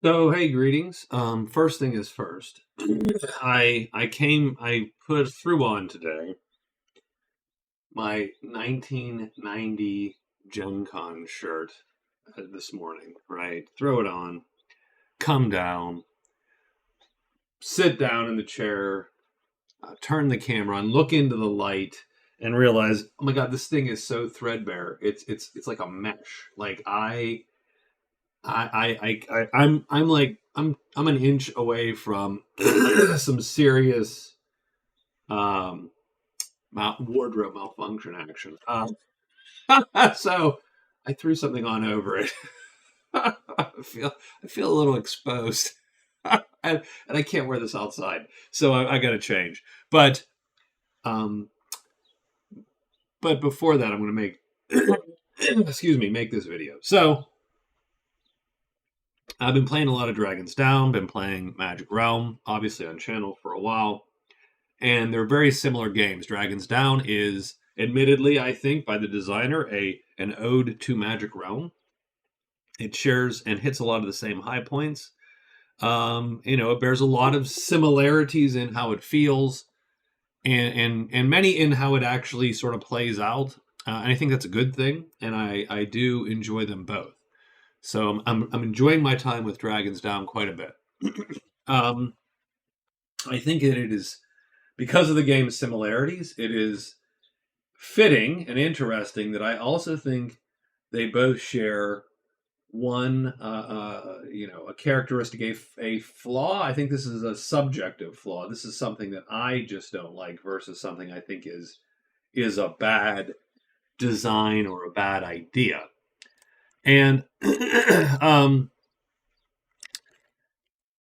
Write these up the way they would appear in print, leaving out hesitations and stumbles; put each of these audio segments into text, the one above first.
So, hey, greetings. First thing is first. I put through on today my 1990 Gen Con shirt this morning, right? Throw it on, come down, sit down in the chair, turn the camera on, look into the light, and realize, oh my God, this thing is so threadbare. It's like a mesh. Like I'm an inch away from some serious wardrobe malfunction action. So I threw something on over it. I feel a little exposed, and I can't wear this outside, so I got to change. Um, but before that, I'm going to make make this video. So I've been playing a lot of Dragon's Down, been playing Magic Realm, obviously on channel for a while, and they're very similar games. Dragon's Down is, admittedly, I think, by the designer, an ode to Magic Realm. It shares and hits a lot of the same high points. It bears a lot of similarities in how it feels, and many in how it actually sort of plays out. And I think that's a good thing, and I do enjoy them both. So I'm enjoying my time with Dragon's Down quite a bit. I think that it is, because of the game's similarities, it is fitting and interesting that I also think they both share one, a characteristic, a flaw. I think this is a subjective flaw. This is something that I just don't like versus something I think is a bad design or a bad idea. And and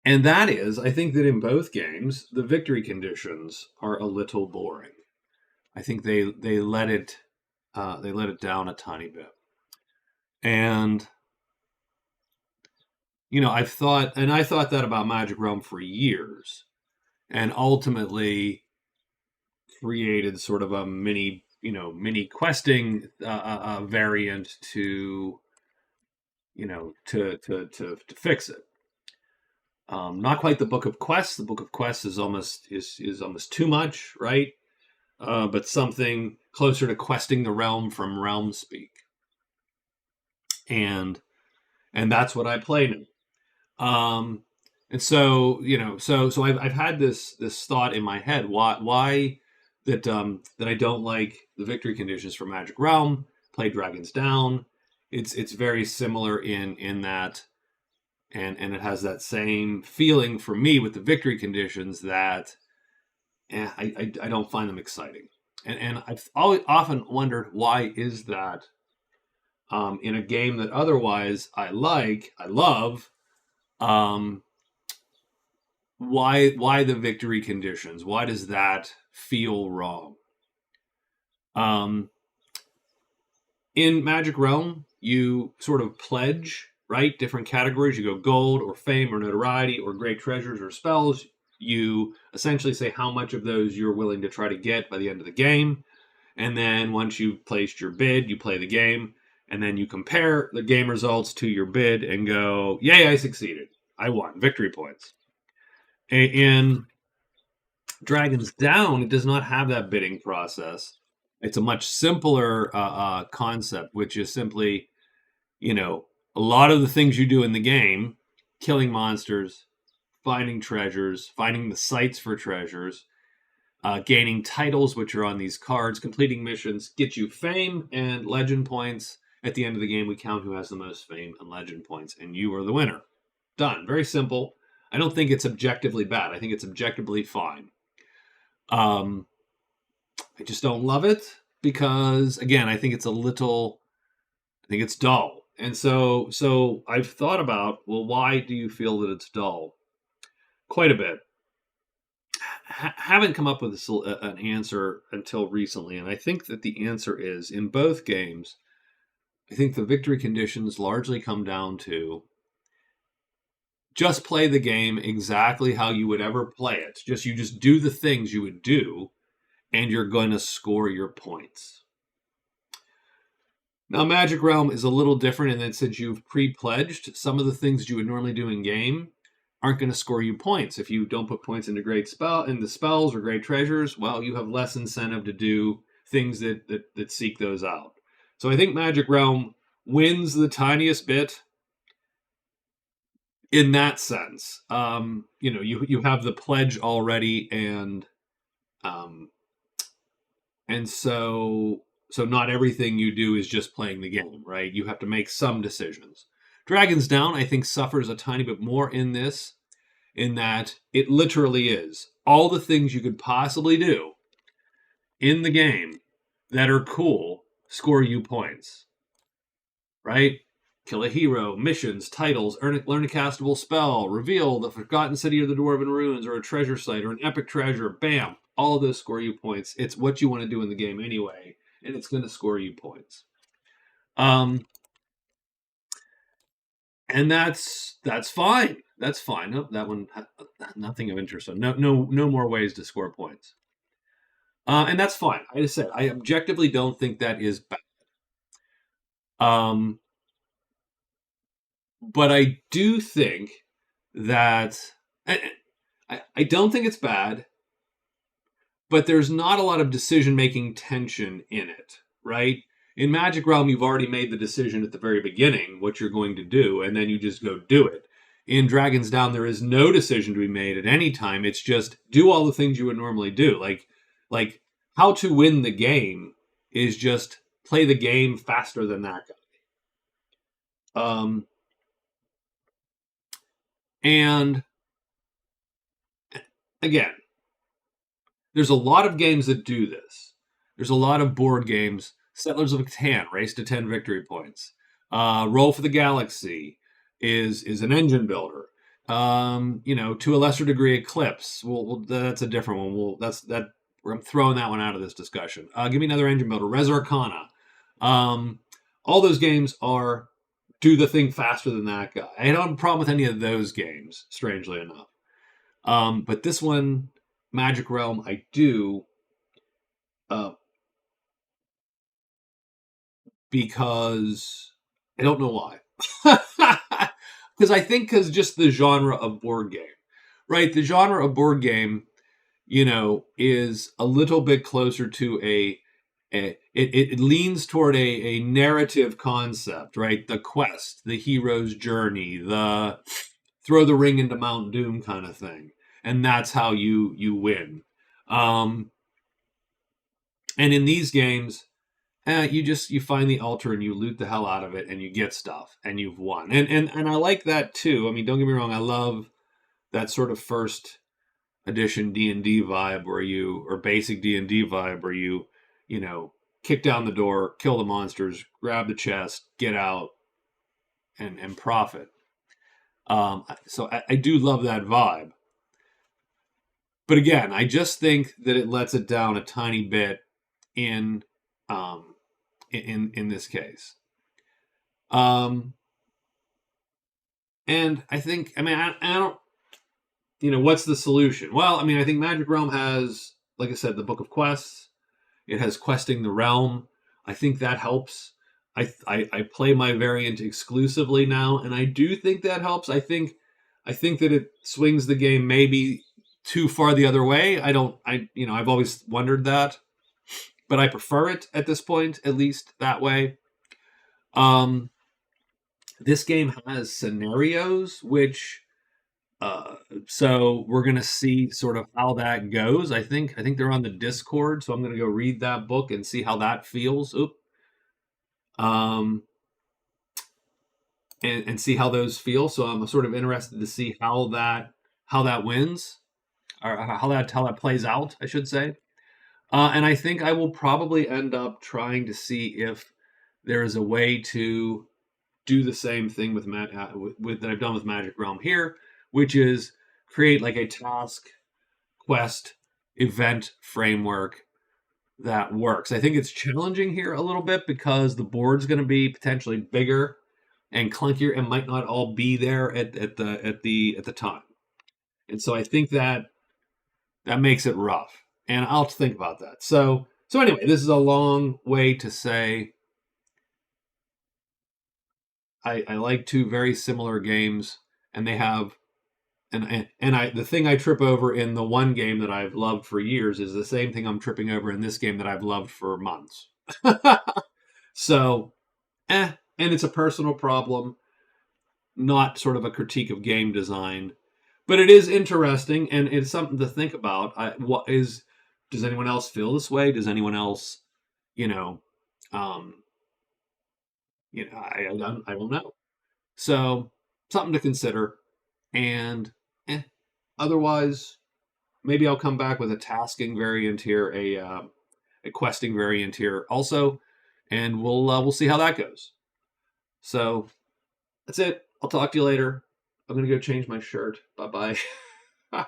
that is, I think that in both games, the victory conditions are a little boring. I think they let it down a tiny bit. And I thought that about Magic Realm for years, and ultimately created sort of a mini questing variant to fix it. Not quite the Book of Quests. The Book of Quests is almost too much, right? But something closer to questing the realm from realm speak, and that's what I played. And so I've had this thought in my head: why that I don't like the victory conditions for Magic Realm. Play Dragon's Down. It's very similar in that. And it has that same feeling for me with the victory conditions that I don't find them exciting. And I've often wondered, why is that in a game that otherwise I love, why the victory conditions? Why does that feel wrong? In Magic Realm, you sort of pledge, right? Different categories. You go gold or fame or notoriety or great treasures or spells. You essentially say how much of those you're willing to try to get by the end of the game. And then once you've placed your bid, you play the game. And then you compare the game results to your bid and go, yay, I succeeded. I won. Victory points. In Dragon's Down, it does not have that bidding process. It's a much simpler concept, which is simply, a lot of the things you do in the game, killing monsters, finding treasures, finding the sites for treasures, gaining titles, which are on these cards, completing missions, get you fame and legend points. At the end of the game, we count who has the most fame and legend points, and you are the winner. Done. Very simple. I don't think it's objectively bad. I think it's objectively fine. I just don't love it because, again, I think it's dull. And so I've thought about, well, why do you feel that it's dull? Quite a bit. Haven't come up with an answer until recently, and I think that the answer is, in both games, I think the victory conditions largely come down to just play the game exactly how you would ever play it. You just do the things you would do, and you're going to score your points. Now, Magic Realm is a little different in that since you've pre-pledged, some of the things you would normally do in game aren't going to score you points. If you don't put points into spells or great treasures, well, you have less incentive to do things that seek those out. So I think Magic Realm wins the tiniest bit in that sense. You have the pledge already, um, and so not everything you do is just playing the game, right? You have to make some decisions. Dragon's Down, I think, suffers a tiny bit more in this, in that it literally is all the things you could possibly do in the game that are cool score you points, right? Kill a hero, missions, titles, learn a castable spell, reveal the forgotten city of the Dwarven Ruins, or a treasure site, or an epic treasure. Bam! All of those score you points. It's what you want to do in the game anyway, and it's going to score you points. And that's fine. That's fine. Nope, that one, nothing of interest. So no more ways to score points. And that's fine. I just said I objectively don't think that is bad. But I do think that I don't think it's bad, but there's not a lot of decision-making tension in it, right? In Magic Realm, you've already made the decision at the very beginning what you're going to do, and then you just go do it. In Dragon's Down, there is no decision to be made at any time. It's just do all the things you would normally do. Like how to win the game is just play the game faster than that guy. And again, there's a lot of games that do this. There's a lot of board games. Settlers of Catan, Race to 10 Victory Points. Roll for the Galaxy is an engine builder. To a lesser degree, Eclipse. That's a different one. I'm throwing that one out of this discussion. Give me another engine builder. Res Arcana. All those games are do the thing faster than that guy. I don't have a problem with any of those games, strangely enough. But this one, Magic Realm, I do. Because I don't know why. Because just the genre of board game, right? The genre of board game, is a little bit closer to it leans toward a narrative concept, right? The quest, the hero's journey, the throw the ring into Mount Doom kind of thing. And that's how you win. And in these games, you find the altar and you loot the hell out of it and you get stuff and you've won. And I like that too. I mean, don't get me wrong. I love that sort of first edition D&D vibe or basic D&D vibe where you kick down the door, kill the monsters, grab the chest, get out and profit. So I do love that vibe. But again, I just think that it lets it down a tiny bit in this case. And I think, I don't, what's the solution? Well, I think Magic Realm has, like I said, the Book of Quests. It has Questing the Realm. I think that helps. I play my variant exclusively now, and I do think that helps. I think that it swings the game maybe too far the other way. I've always wondered that, but I prefer it at this point, at least that way. This game has scenarios, which so we're gonna see sort of how that goes. I think they're on the Discord, so I'm gonna go read that book and see how that feels. And see how those feel. So I'm sort of interested to see how that wins, or how that plays out, I should say. And I think I will probably end up trying to see if there is a way to do the same thing with that I've done with Magic Realm here, which is create like a task, quest, event framework that works. I think it's challenging here a little bit because the board's going to be potentially bigger and clunkier and might not all be there at the time. And so I think that makes it rough. And I'll think about that. So anyway, this is a long way to say I like two very similar games, and they have and I the thing I trip over in the one game that I've loved for years is the same thing I'm tripping over in this game that I've loved for months. So, and it's a personal problem, not sort of a critique of game design, but it is interesting and it's something to think about. What is? Does anyone else feel this way? Does anyone else, you know, um, I don't know. So something to consider. And otherwise, maybe I'll come back with a tasking variant here, a questing variant here also, and we'll see how that goes. So that's it. I'll talk to you later. I'm gonna go change my shirt. Bye bye.